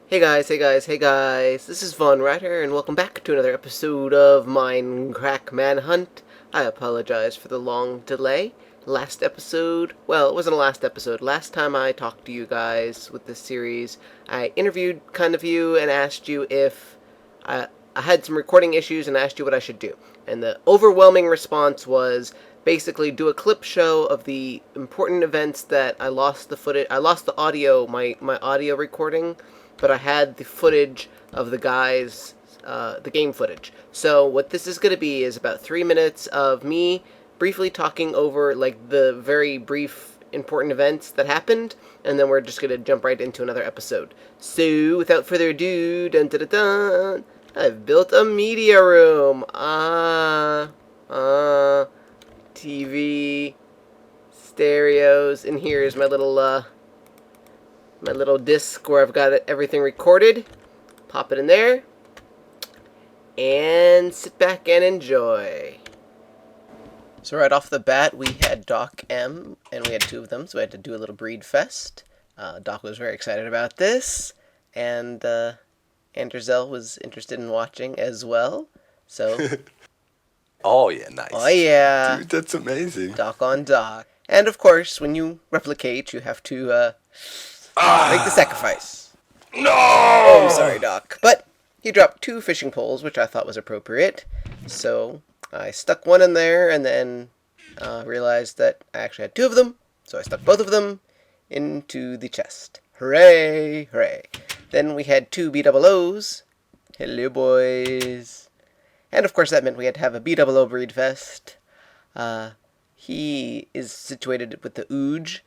Hey guys, hey guys, hey guys, this is Von Ryder, and welcome back to another episode of Mindcrack Manhunt. I apologize for the long delay. Last episode, well, it wasn't a last episode. Last time I talked to you guys with this series, I interviewed kind of you and asked you if I had some recording issues and asked you what I should do. And the overwhelming response was basically do a clip show of the important events that I lost the footage, I lost the audio, my audio recording, but I had the footage of the guys, the game footage. So what this is going to be is about 3 minutes of me briefly talking over like the very brief important events that happened, and then we're just going to jump right into another episode. So without further ado, dun dun dun dun, I've built a media room. TV, stereos, and here's my little disc where I've got everything recorded. Pop it in there, and sit back and enjoy. So right off the bat, we had Doc M, and we had two of them, so we had to do a little breed fest. Doc was very excited about this, and Andrezel was interested in watching as well. So, oh yeah, nice. Oh yeah, dude, that's amazing. Doc on Doc, and of course, when you replicate, you have to make the sacrifice. No! Oh, I'm sorry, Doc. But he dropped 2 fishing poles, which I thought was appropriate. So I stuck one in there and then realized that I actually had 2 of them. So I stuck both of them into the chest. Hooray! Hooray! Then we had 2 BOOs. Hello, boys. And of course that meant we had to have a BOO breed fest. He is situated with the Ooge.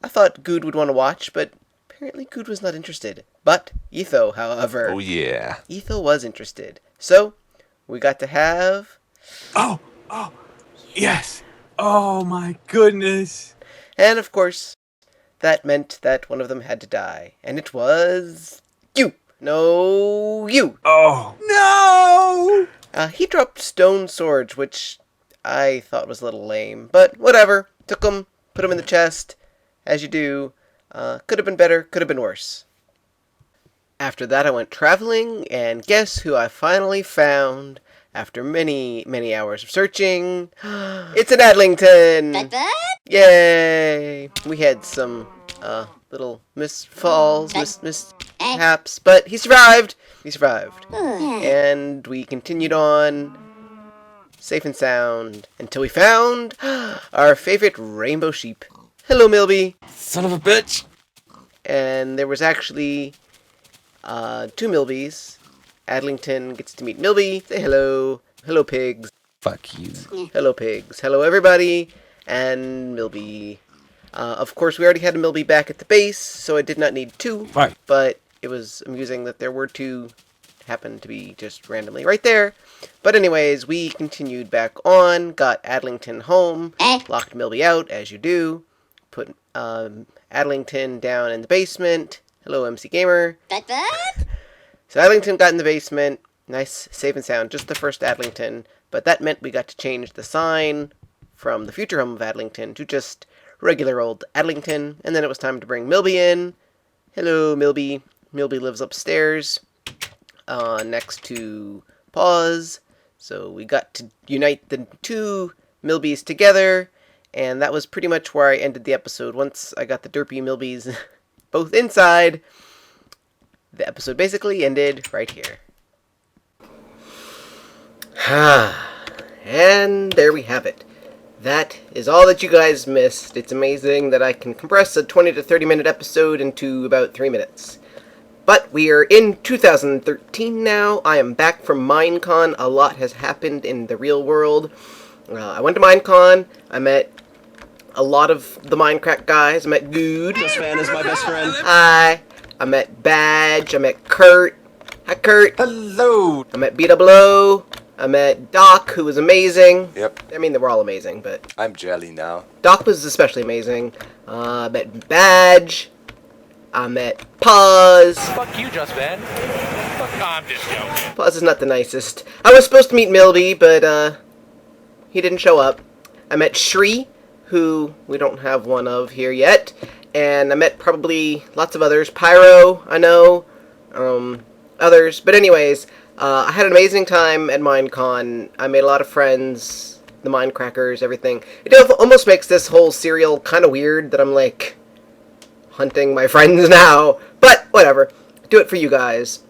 I thought Good would want to watch, but apparently Good was not interested. But Etho, however... Oh, yeah. Etho was interested. So, we got to have... Oh, yes. Oh, my goodness. And, of course, that meant that one of them had to die. And it was... you! No, you! Oh, no! He dropped stone swords, which I thought was a little lame. But whatever. Took them, put them in the chest, as you do. Could have been better, could have been worse. After that I went traveling, and guess who I finally found after many, many hours of searching? It's an Adlington! Yay! We had some little misfalls, mishaps, but he survived! He survived. And we continued on, safe and sound, until we found our favorite rainbow sheep. Hello, Milby. Son of a bitch. And there was actually 2 Milbys. Adlington gets to meet Milby. Say hello. Hello, pigs. Fuck you. Hello, pigs. Hello, everybody. And Milby. Of course, we already had a Milby back at the base, so I did not need 2. Right. But it was amusing that there were 2 happened to be just randomly right there. But anyways, we continued back on, got Adlington home, locked Milby out, as you do. Put Adlington down in the basement. Hello, MC Gamer. So Adlington got in the basement. Nice, safe and sound. Just the first Adlington. But that meant we got to change the sign from the future home of Adlington to just regular old Adlington. And then it was time to bring Milby in. Hello, Milby. Milby lives upstairs next to Paws. So we got to unite the 2 Milbys together. And that was pretty much where I ended the episode. Once I got the derpy Milbys both inside, the episode basically ended right here. And there we have it. That is all that you guys missed. It's amazing that I can compress a 20 to 30 minute episode into about 3 minutes. But we are in 2013 now. I am back from Minecon. A lot has happened in the real world. I went to Minecon. I met a lot of the Mindcrack guys. I met Good. JustVan is my best friend. Hi. I met Badge. I met Kurt. Hi, Kurt. Hello. I met BOO. I met Doc, who was amazing. Yep. I mean, they were all amazing, but I'm jelly now. Doc was especially amazing. I met Badge. I met Paz. Fuck you, JustVan. Fuck, no, I'm just joking. Paz is not the nicest. I was supposed to meet Milby, but he didn't show up. I met Shri, who we don't have one of here yet. And I met probably lots of others. Pyro, I know. others. But anyways, I had an amazing time at Minecon. I made a lot of friends, the Mindcrackers, everything. It almost makes this whole serial kind of weird that I'm like hunting my friends now. But whatever, do it for you guys.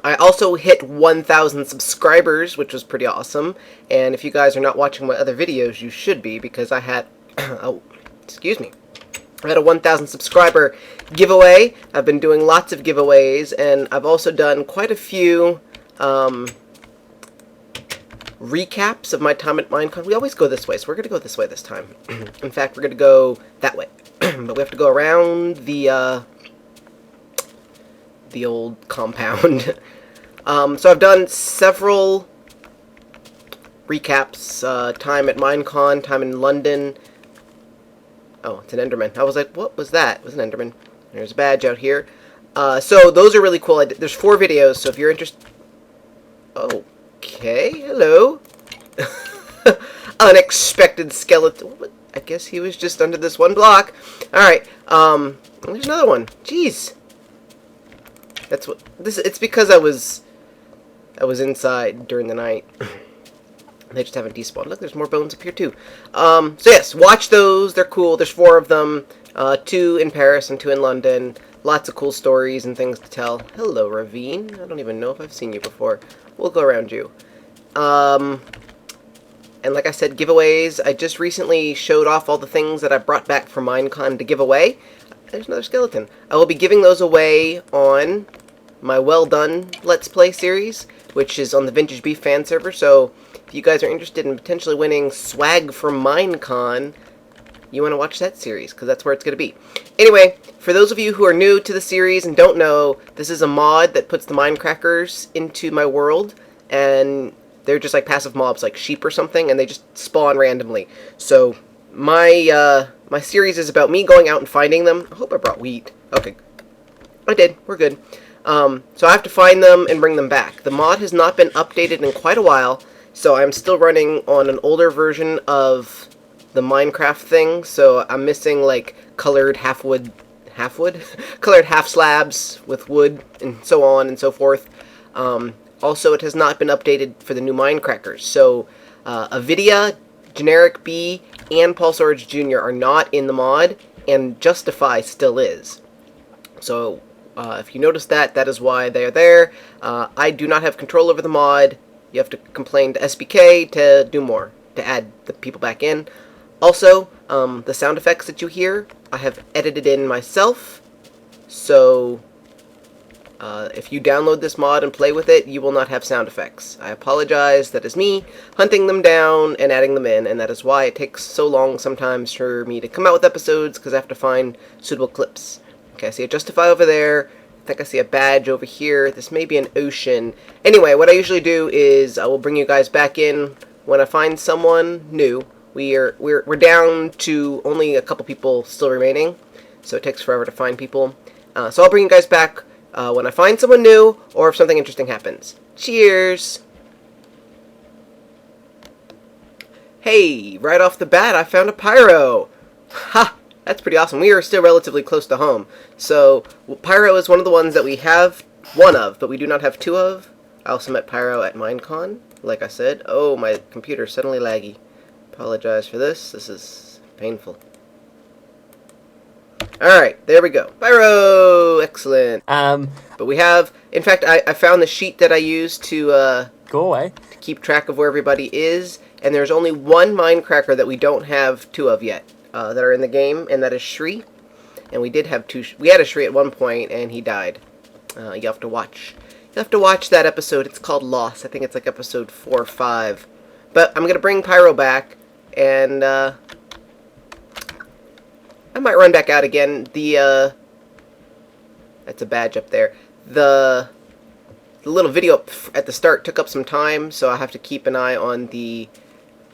I also hit 1,000 subscribers, which was pretty awesome. And if you guys are not watching my other videos, you should be, because I had, oh, excuse me, I had a 1,000 subscriber giveaway. I've been doing lots of giveaways, and I've also done quite a few recaps of my time at Minecon. We always go this way, so we're going to go this way this time. In fact, we're going to go that way. But we have to go around the old compound. So I've done several recaps, time at Minecon, time in London. Oh, it's an Enderman. I was like, what was that? It was an Enderman. There's a badge out here. So those are really cool. There's 4 videos, so if you're interested... Okay, hello. Unexpected skeleton. What? I guess he was just under this one block. Alright, there's another one. Jeez. That's what this. It's because I was inside during the night. They just haven't despawned. Look, there's more bones up here too. So yes, watch those. They're cool. There's 4 of them. 2 in Paris and 2 in London. Lots of cool stories and things to tell. Hello, Ravine. I don't even know if I've seen you before. We'll go around you. And like I said, giveaways. I just recently showed off all the things that I brought back from Minecon to give away. There's another skeleton. I will be giving those away on my Well Done Let's Play series, which is on the Vintage Beef fan server. So if you guys are interested in potentially winning swag from Minecon, you want to watch that series, because that's where it's going to be. Anyway, for those of you who are new to the series and don't know, this is a mod that puts the Mindcrackers into my world, and they're just like passive mobs, like sheep or something, and they just spawn randomly. So my series is about me going out and finding them. I hope I brought wheat. Okay, I did. We're good. So I have to find them and bring them back. The mod has not been updated in quite a while, so I'm still running on an older version of the Minecraft thing, so I'm missing like colored colored half slabs with wood and so on and so forth. Also, it has not been updated for the new Mindcrackers, so Avidia, Generic B, and Paul Sorge Jr. are not in the mod, and Justify still is. So if you notice that, that is why they are there. I do not have control over the mod. You have to complain to SBK to do more, to add the people back in. Also, the sound effects that you hear, I have edited in myself. So if you download this mod and play with it, you will not have sound effects. I apologize. That is me hunting them down and adding them in, and that is why it takes so long sometimes for me to come out with episodes, because I have to find suitable clips. Okay, I see a Justify over there. I think I see a badge over here. This may be an ocean. Anyway, what I usually do is I will bring you guys back in when I find someone new. We're down to only a couple people still remaining, so it takes forever to find people. So I'll bring you guys back when I find someone new, or if something interesting happens. Cheers! Hey, right off the bat, I found a pyro! Ha! That's pretty awesome. We are still relatively close to home. So, pyro is one of the ones that we have one of, but we do not have 2 of. I also met pyro at Minecon, like I said. Oh, my computer's suddenly laggy. Apologize for this. This is painful. Alright, there we go. Pyro! Excellent. But we have... In fact, I found the sheet that I use to, Go away. to keep track of where everybody is, and there's only one Mindcracker that we don't have 2 of yet, that are in the game, and that is Shri. And we did have 2... We had a Shri at one point, and he died. You have to watch. You have to watch that episode. It's called Lost. I think it's like episode 4 or 5. But I'm going to bring Pyro back, and I might run back out again. That's a badge up there. The little video at the start took up some time, so I have to keep an eye on the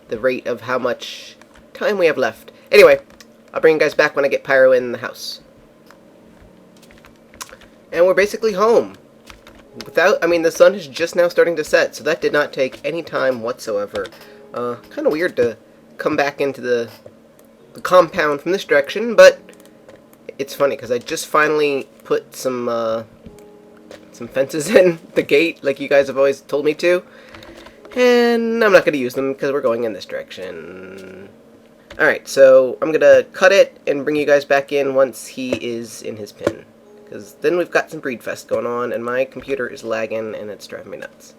rate of how much time we have left. Anyway, I'll bring you guys back when I get Pyro in the house. And we're basically home. The sun is just now starting to set, so that did not take any time whatsoever. Kind of weird to come back into the compound from this direction, but it's funny because I just finally put some some fences in the gate like you guys have always told me to. And I'm not going to use them because we're going in this direction. Alright, so I'm going to cut it and bring you guys back in once he is in his pen. Because then we've got some breed fest going on and my computer is lagging and it's driving me nuts.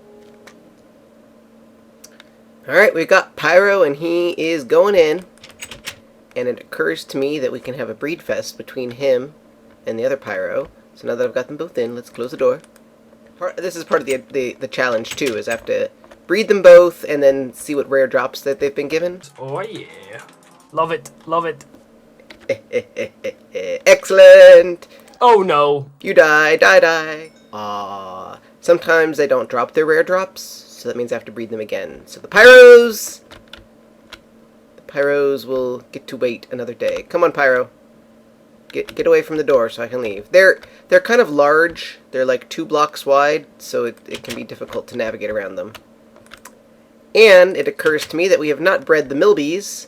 Alright, we've got Pyro and he is going in. And it occurs to me that we can have a breed fest between him and the other Pyro. So now that I've got them both in, let's close the door. This is part of the challenge too, is I have to breed them both and then see what rare drops that they've been given. Oh yeah. Love it. Love it. Excellent! Oh no. You die. Aww. Sometimes they don't drop their rare drops, so that means I have to breed them again. So the Pyros will get to wait another day. Come on, Pyro. Get away from the door so I can leave. They're kind of large. They're like 2 blocks wide, so it can be difficult to navigate around them. And it occurs to me that we have not bred the Milbies,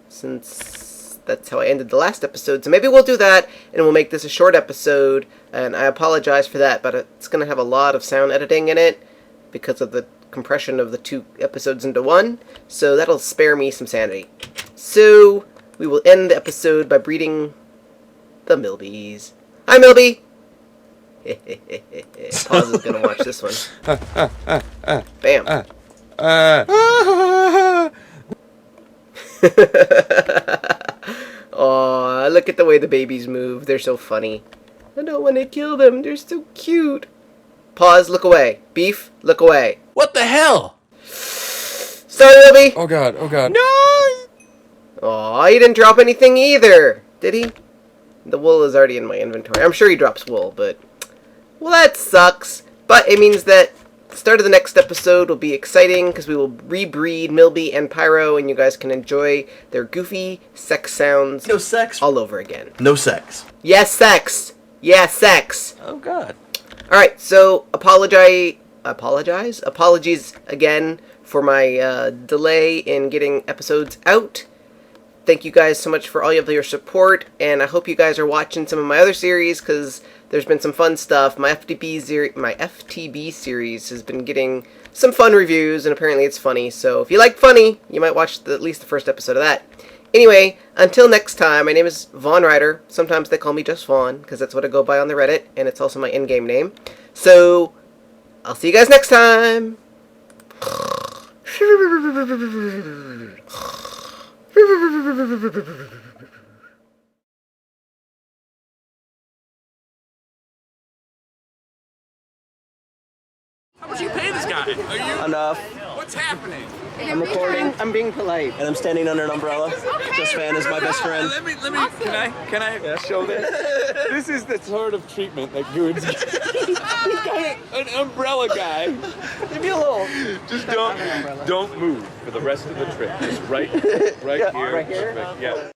since that's how I ended the last episode. So maybe we'll do that, and we'll make this a short episode. And I apologize for that, but it's going to have a lot of sound editing in it because of the compression of the 2 episodes into one. So that'll spare me some sanity. So we will end the episode by breeding the Milbies. Hi, Milby! Pause is going to watch this one. Bam. Aw, look at the way the babies move. They're so funny. I don't want to kill them. They're so cute. Pause, look away. Beef, look away. What the hell? Sorry, Milby! Oh god, oh god. No! Aw, he didn't drop anything either, did he? The wool is already in my inventory. I'm sure he drops wool, but... well, that sucks. But it means that the start of the next episode will be exciting because we will rebreed Milby and Pyro and you guys can enjoy their goofy sex sounds. No sex. All over again. No sex. Yes, sex! Yes, sex! Oh god. Alright, so apologies again for my delay in getting episodes out. Thank you guys so much for all of your support, and I hope you guys are watching some of my other series, because there's been some fun stuff. My FTB series has been getting some fun reviews, and apparently it's funny, so if you like funny, you might watch at least the first episode of that. Anyway, until next time, my name is Vaughn Ryder. Sometimes they call me Just Vaughn, because that's what I go by on the Reddit, and it's also my in-game name. So, I'll see you guys next time! How much you pay this guy? Are you? Enough. What's happening? I'm recording. I'm being polite. And I'm standing under an umbrella. JustVan is my best friend. Let me, can I show this? This is the sort of treatment that Goons get. He's got an umbrella guy. Leave me alone. Just don't move for the rest of the trip. Just right here. Right here? Yeah.